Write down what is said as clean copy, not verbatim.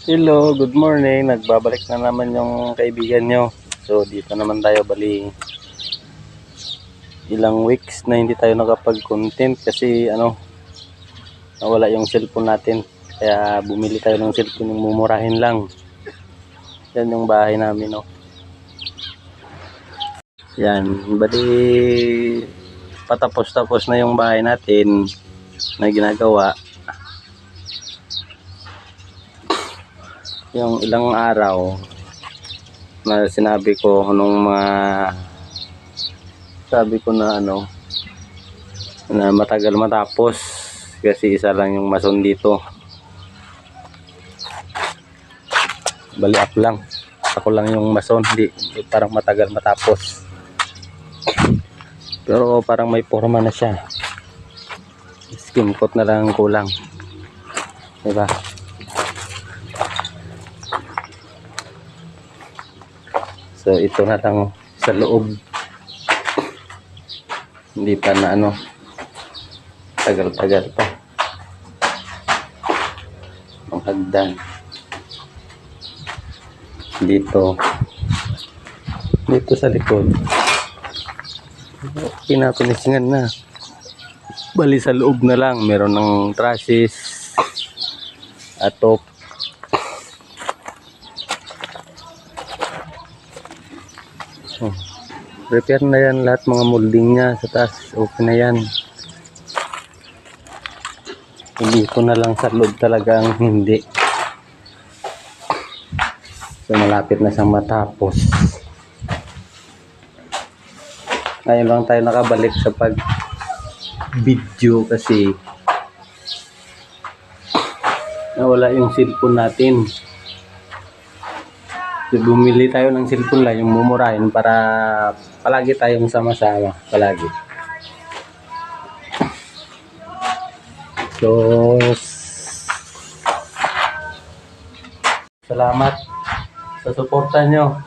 Hello, good morning. Nagbabalik na naman yung kaibigan nyo. So, dito naman tayo bali ilang weeks na hindi tayo nakapag-content kasi nawala yung cellphone natin. Kaya bumili tayo ng cellphone yung mumurahin lang. Yan yung bahay namin, no. Yan, bali patapos-tapos na yung bahay natin na ginagawa. Yung ilang araw na sinabi ko nung sabi ko na na matagal matapos kasi isa lang yung mason dito. Bali ako lang yung mason, di parang matagal matapos. Pero parang may forma na siya. Skim coat na lang kulang. Diba? So ito na lang sa loob. Hindi pa na tagal-tagal pa. Ang hagdan. Dito sa likod. Pinapinisngan na. Bali sa loob na lang. Meron ng trusses. Atop. Prepare na yan lahat mga molding niya sa taas. Okay na yan. Hindi ko na lang sa loob talaga ang hindi. So malapit na siyang matapos. Ngayon lang tayo nakabalik sa pag video kasi nawala yung cellphone natin. So, bumili tayo ng cellphone lang yung mumurahin para palagi tayong sama-sama palagi. So salamat sa suporta nyo.